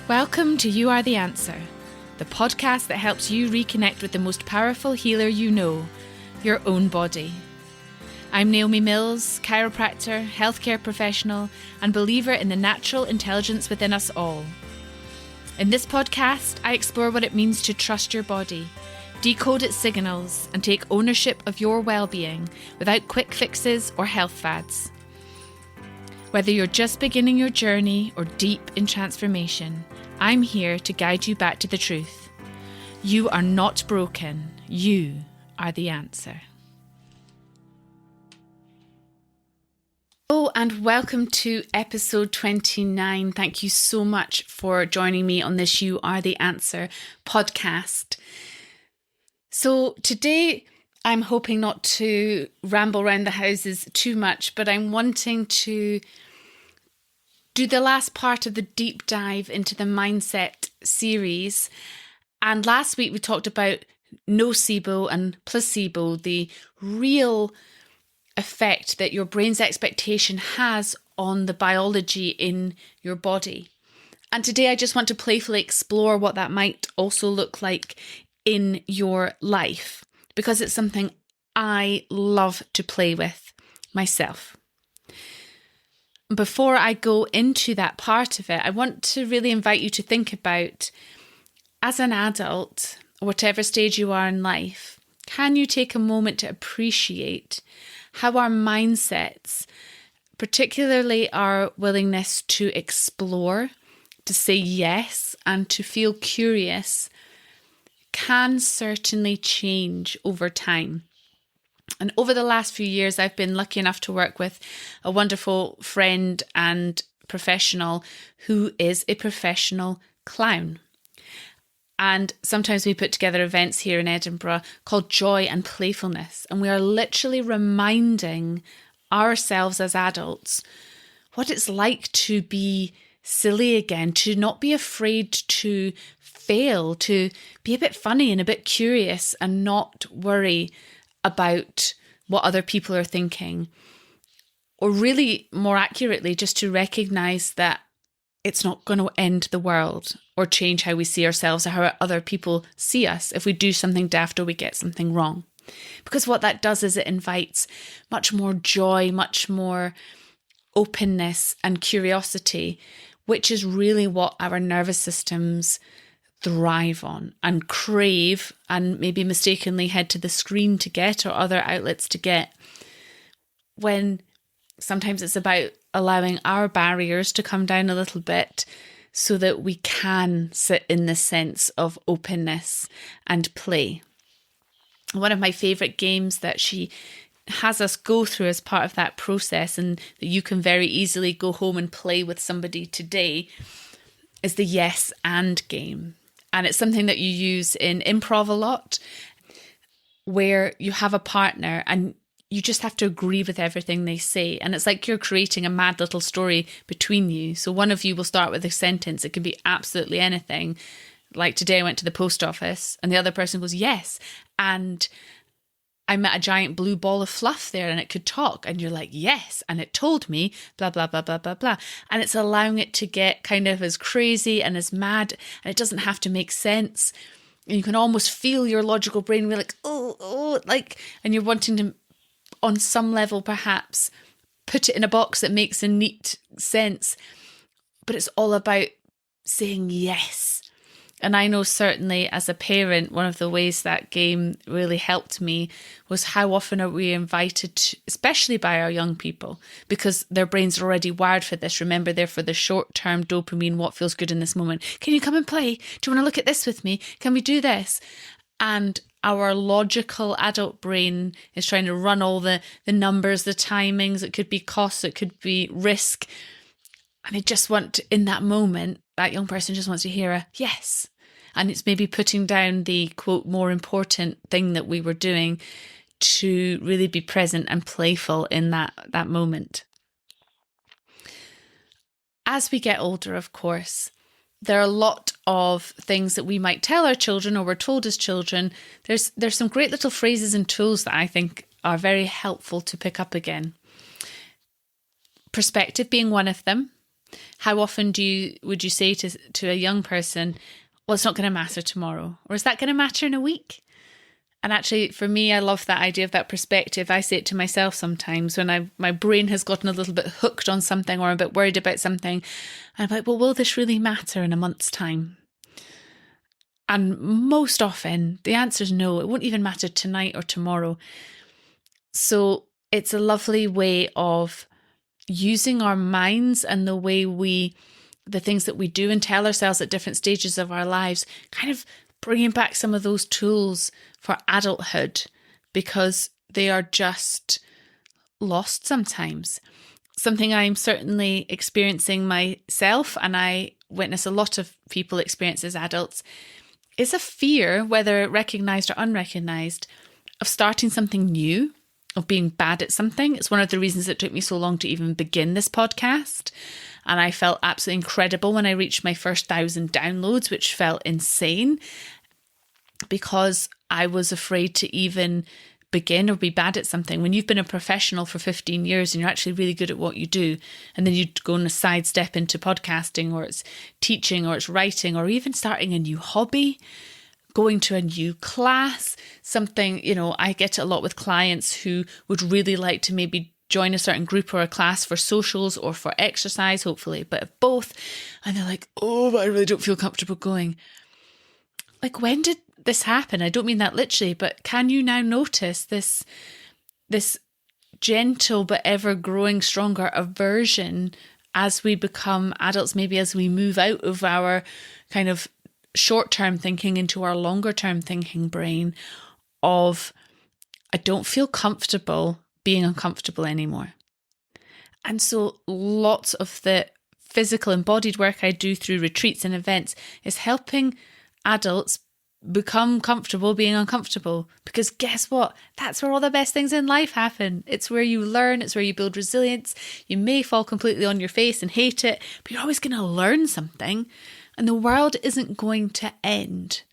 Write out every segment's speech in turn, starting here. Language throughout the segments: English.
Welcome to You Are the Answer, the podcast that helps you reconnect with the most powerful healer you know, your own body. I'm Naomi Mills, chiropractor, healthcare professional, and believer in the natural intelligence within us all. In this podcast, I explore what it means to trust your body, decode its signals, and take ownership of your well-being without quick fixes or health fads. Whether you're just beginning your journey or deep in transformation, I'm here to guide you back to the truth. You are not broken. You are the answer. Hello and welcome to episode 29. Thank you so much for joining me on this You Are the Answer podcast. So today I'm hoping not to ramble around the houses too much, but I'm wanting to do the last part of the deep dive into the mindset series. And last week we talked about nocebo and placebo, the real effect that your brain's expectation has on the biology in your body. And today I just want to playfully explore what that might also look like in your life, because it's something I love to play with myself. Before I go into that part of it, I want to really invite you to think about, as an adult, whatever stage you are in life, can you take a moment to appreciate how our mindsets, particularly our willingness to explore, to say yes, and to feel curious, can certainly change over time. And over the last few years, I've been lucky enough to work with a wonderful friend and professional who is a professional clown. And sometimes we put together events here in Edinburgh called Joy and Playfulness. And we are literally reminding ourselves as adults what it's like to be silly again, to not be afraid to fail, to be a bit funny and a bit curious and not worry about what other people are thinking. Or really, more accurately, just to recognise that it's not going to end the world or change how we see ourselves or how other people see us if we do something daft or we get something wrong. Because what that does is it invites much more joy, much more openness and curiosity, which is really what our nervous systems thrive on and crave, and maybe mistakenly head to the screen to get or other outlets to get, when sometimes it's about allowing our barriers to come down a little bit so that we can sit in this sense of openness and play. One of my favourite games that she has us go through as part of that process, and that you can very easily go home and play with somebody today, is the yes and game. And it's something that you use in improv a lot, where you have a partner and you just have to agree with everything they say. And it's like you're creating a mad little story between you. So one of you will start with a sentence. It can be absolutely anything. Like today I went to the post office and the other person goes, yes. And I met a giant blue ball of fluff there and it could talk. And you're like, yes. And it told me blah, blah, blah, blah, blah, blah. And it's allowing it to get kind of as crazy and as mad. And it doesn't have to make sense. And you can almost feel your logical brain be like, and you're wanting to, on some level perhaps, put it in a box that makes a neat sense. But it's all about saying yes. And I know certainly as a parent, one of the ways that game really helped me was how often are we invited to, especially by our young people, because their brains are already wired for this. Remember, they're for the short-term dopamine, what feels good in this moment. Can you come and play? Do you want to look at this with me? Can we do this? And our logical adult brain is trying to run all the numbers, the timings. It could be costs, it could be risk. And I just want, in that moment, that young person just wants to hear a yes. And it's maybe putting down the, quote, more important thing that we were doing to really be present and playful in that moment. As we get older, of course, there are a lot of things that we might tell our children or we're told as children. There's some great little phrases and tools that I think are very helpful to pick up again. Perspective being one of them. How often would you say to a young person, well, it's not going to matter tomorrow? Or is that going to matter in a week? And actually, for me, I love that idea of that perspective. I say it to myself sometimes when my brain has gotten a little bit hooked on something or I'm a bit worried about something. I'm like, well, will this really matter in a month's time? And most often, the answer is no. It won't even matter tonight or tomorrow. So it's a lovely way of using our minds and the things that we do and tell ourselves at different stages of our lives, kind of bringing back some of those tools for adulthood, because they are just lost sometimes. Something I'm certainly experiencing myself, and I witness a lot of people experience as adults, is a fear, whether recognized or unrecognized, of starting something new, of being bad at something. It's one of the reasons it took me so long to even begin this podcast. And I felt absolutely incredible when I reached my first 1,000 downloads, which felt insane, because I was afraid to even begin or be bad at something. When you've been a professional for 15 years and you're actually really good at what you do, and then you go on a sidestep into podcasting, or it's teaching, or it's writing, or even starting a new hobby, going to a new class, something, I get it a lot with clients who would really like to maybe join a certain group or a class for socials or for exercise, hopefully, but of both. And they're like, oh, but I really don't feel comfortable going. Like, when did this happen? I don't mean that literally, but can you now notice this gentle but ever growing stronger aversion as we become adults, maybe as we move out of our kind of short-term thinking into our longer-term thinking brain of, I don't feel comfortable being uncomfortable anymore. And so lots of the physical embodied work I do through retreats and events is helping adults become comfortable being uncomfortable, because guess what? That's where all the best things in life happen. It's where you learn, it's where you build resilience. You may fall completely on your face and hate it, but you're always going to learn something, and the world isn't going to end.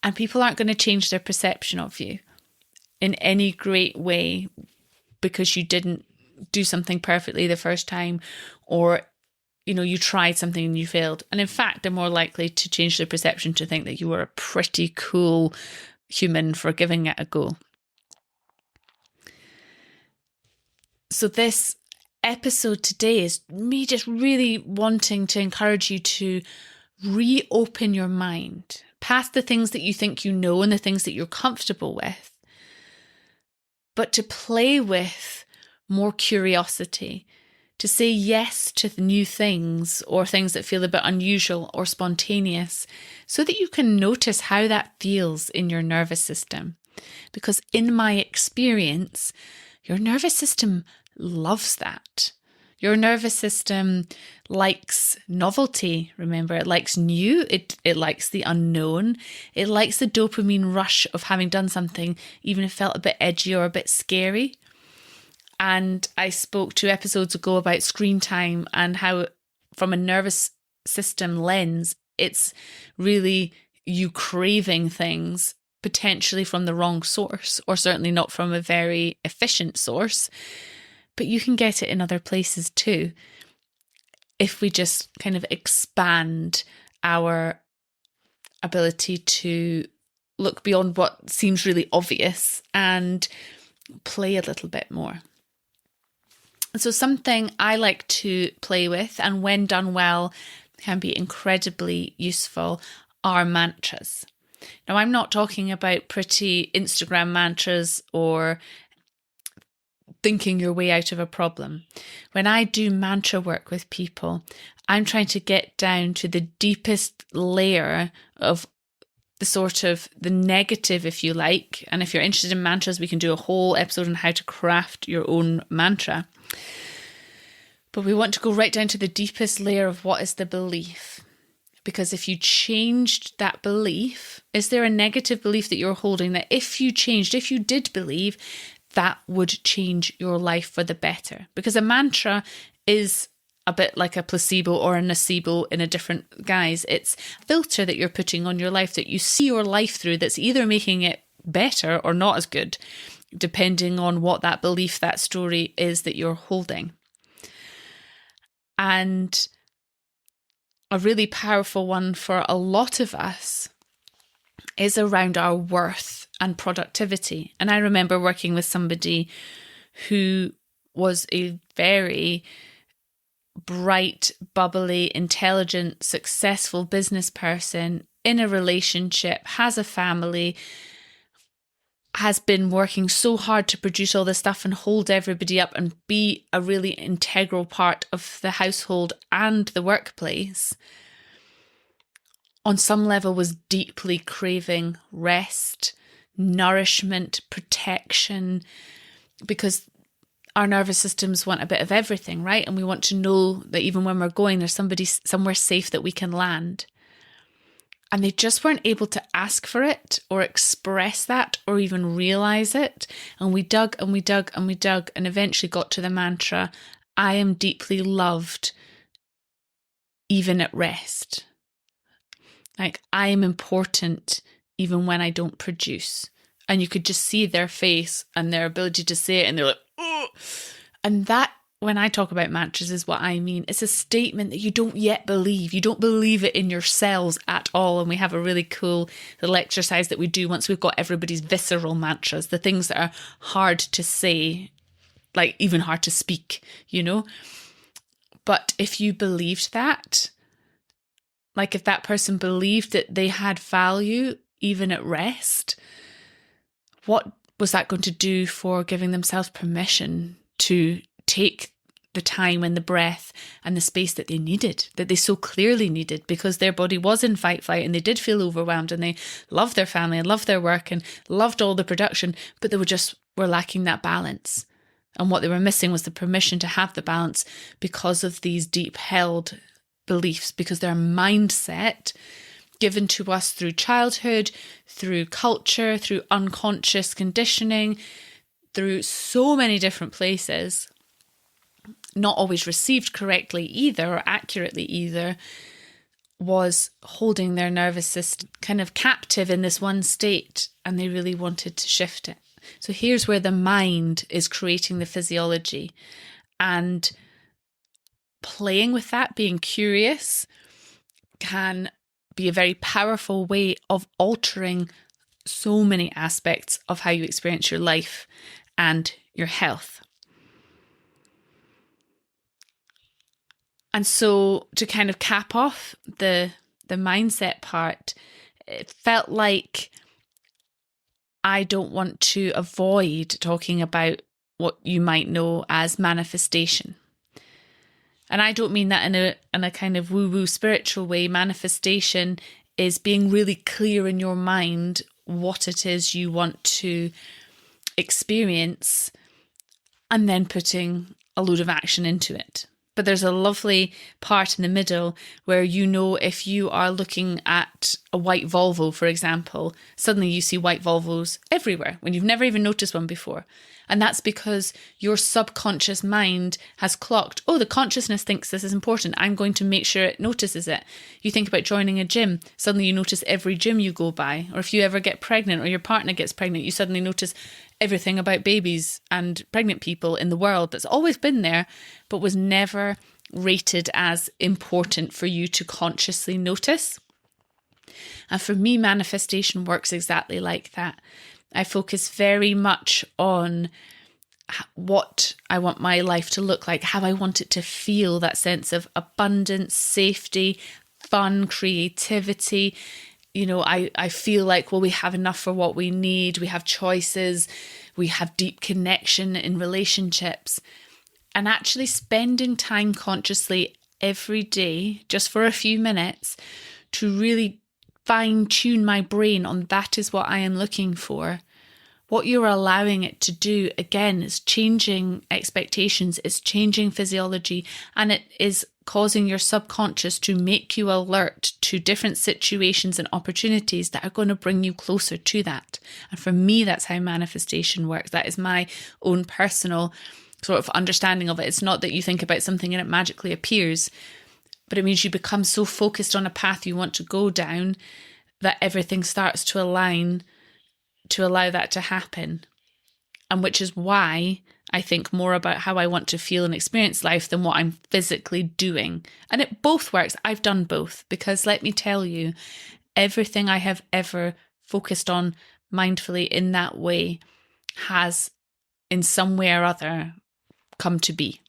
And people aren't going to change their perception of you in any great way because you didn't do something perfectly the first time, or you tried something and you failed. And in fact, they're more likely to change their perception to think that you were a pretty cool human for giving it a go. So this episode today is me just really wanting to encourage you to reopen your mind past the things that you think you know and the things that you're comfortable with, but to play with more curiosity, to say yes to new things or things that feel a bit unusual or spontaneous, so that you can notice how that feels in your nervous system. Because in my experience, your nervous system loves that. Your nervous system likes novelty. Remember, it likes new. It likes the unknown. It likes the dopamine rush of having done something, even if it felt a bit edgy or a bit scary. And I spoke 2 episodes ago about screen time and how, from a nervous system lens, it's really you craving things potentially from the wrong source, or certainly not from a very efficient source. But you can get it in other places too, if we just kind of expand our ability to look beyond what seems really obvious and play a little bit more. So something I like to play with, and when done well, can be incredibly useful, are mantras. Now, I'm not talking about pretty Instagram mantras or thinking your way out of a problem. When I do mantra work with people, I'm trying to get down to the deepest layer of the negative, if you like. And if you're interested in mantras, we can do a whole episode on how to craft your own mantra. But we want to go right down to the deepest layer of what is the belief. Because if you changed that belief, is there a negative belief that you're holding that if you did believe, that would change your life for the better? Because a mantra is a bit like a placebo or a nocebo in a different guise. It's a filter that you're putting on your life, that you see your life through, that's either making it better or not as good, depending on what that belief, that story is that you're holding. And a really powerful one for a lot of us is around our worth and productivity. And I remember working with somebody who was a very bright, bubbly, intelligent, successful business person in a relationship, has a family, has been working so hard to produce all this stuff and hold everybody up and be a really integral part of the household and the workplace. On some level was deeply craving rest, nourishment, protection, because our nervous systems want a bit of everything, right? And we want to know that even when we're going, there's somebody somewhere safe that we can land. And they just weren't able to ask for it or express that or even realize it. And we dug and we dug and we dug and eventually got to the mantra, I am deeply loved, even at rest. Like, I am important even when I don't produce. And you could just see their face and their ability to say it. And they're like, oh. And that, when I talk about mantras, is what I mean. It's a statement that you don't yet believe. You don't believe it in your cells at all. And we have a really cool little exercise that we do once we've got everybody's visceral mantras, the things that are hard to say, like even hard to speak, you know. But if you believed that, like if that person believed that they had value even at rest, what was that going to do for giving themselves permission to take the time and the breath and the space that they needed, that they so clearly needed, because their body was in fight and they did feel overwhelmed and they loved their family and loved their work and loved all the production, but they were lacking that balance. And what they were missing was the permission to have the balance because of these deep held beliefs, because their mindset given to us through childhood, through culture, through unconscious conditioning, through so many different places, not always received correctly either or accurately either, was holding their nervous system kind of captive in this one state, and they really wanted to shift it. So here's where the mind is creating the physiology, and playing with that, being curious, can be a very powerful way of altering so many aspects of how you experience your life and your health. And so to kind of cap off the mindset part, it felt like I don't want to avoid talking about what you might know as manifestation. And I don't mean that in a kind of woo-woo spiritual way. Manifestation is being really clear in your mind what it is you want to experience and then putting a load of action into it. But there's a lovely part in the middle where, you know, if you are looking at a white Volvo, for example, suddenly you see white Volvos everywhere when you've never even noticed one before. And that's because your subconscious mind has clocked, oh, the consciousness thinks this is important, I'm going to make sure it notices it. You think about joining a gym, suddenly you notice every gym you go by. Or if you ever get pregnant or your partner gets pregnant, you suddenly notice everything about babies and pregnant people in the world that's always been there, but was never rated as important for you to consciously notice. And for me, manifestation works exactly like that. I focus very much on what I want my life to look like, how I want it to feel, that sense of abundance, safety, fun, creativity. You know, I feel like, well, we have enough for what we need. We have choices. We have deep connection in relationships. And actually spending time consciously every day, just for a few minutes, to really fine-tune my brain on that is what I am looking for. What you're allowing it to do, again, is changing expectations, it's changing physiology, and it is causing your subconscious to make you alert to different situations and opportunities that are going to bring you closer to that. And for me, that's how manifestation works. That is my own personal sort of understanding of it. It's not that you think about something and it magically appears, but it means you become so focused on a path you want to go down that everything starts to align to allow that to happen. and which is why I think more about how I want to feel and experience life than what I'm physically doing. And it both works. I've done both, because let me tell you, everything I have ever focused on mindfully in that way has in some way or other come to be.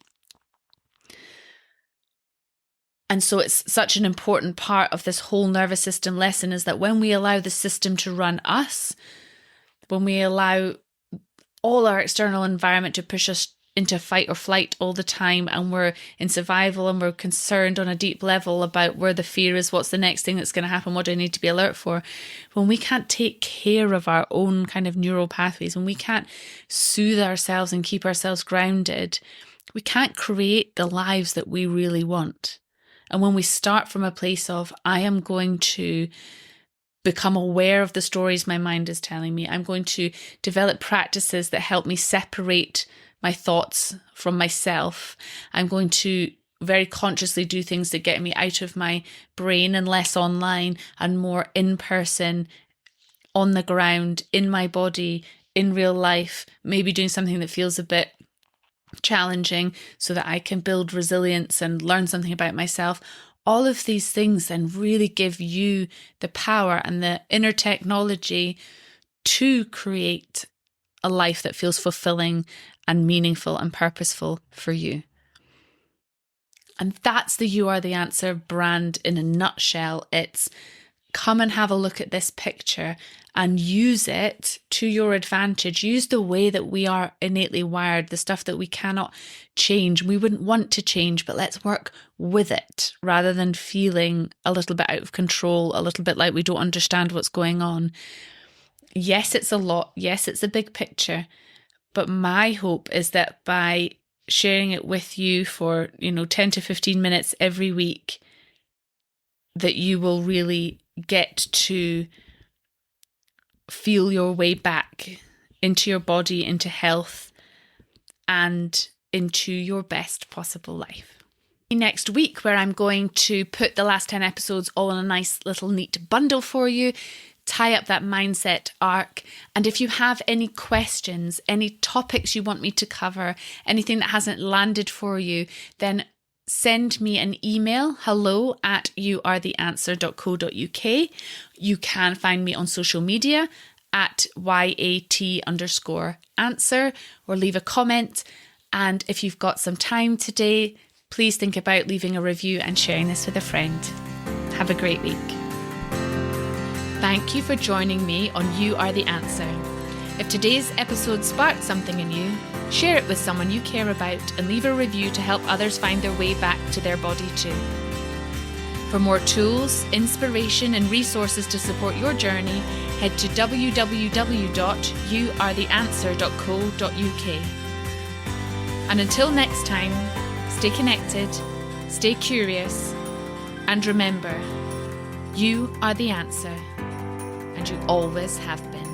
And so it's such an important part of this whole nervous system lesson, is that when we allow the system to run us, when we allow all our external environment to push us into fight or flight all the time, and we're in survival and we're concerned on a deep level about where the fear is, what's the next thing that's going to happen, what do I need to be alert for, when we can't take care of our own kind of neural pathways, when we can't soothe ourselves and keep ourselves grounded, we can't create the lives that we really want. And when we start from a place of, I am going to become aware of the stories my mind is telling me, I'm going to develop practices that help me separate my thoughts from myself, I'm going to very consciously do things that get me out of my brain and less online and more in person, on the ground, in my body, in real life, maybe doing something that feels a bit challenging so that I can build resilience and learn something about myself. All of these things then really give you the power and the inner technology to create a life that feels fulfilling and meaningful and purposeful for you. And that's the You Are the Answer brand in a nutshell. It's come and have a look at this picture and use it to your advantage. Use the way that we are innately wired, the stuff that we cannot change, we wouldn't want to change, but let's work with it rather than feeling a little bit out of control, a little bit like we don't understand what's going on. Yes, it's a lot. Yes, it's a big picture. But my hope is that by sharing it with you for, 10 to 15 minutes every week, that you will really get to feel your way back into your body, into health, and into your best possible life. Next week, where I'm going to put the last 10 episodes all in a nice little neat bundle for you, tie up that mindset arc. And if you have any questions, any topics you want me to cover, anything that hasn't landed for you, then send me an email, hello@youaretheanswer.co.uk. You can find me on social media at YAT_answer, or leave a comment. And if you've got some time today, please think about leaving a review and sharing this with a friend. Have a great week. Thank you for joining me on You Are the Answer. If today's episode sparked something in you, share it with someone you care about and leave a review to help others find their way back to their body too. For more tools, inspiration and resources to support your journey, head to www.youaretheanswer.co.uk. And until next time, stay connected, stay curious, and remember, you are the answer, and you always have been.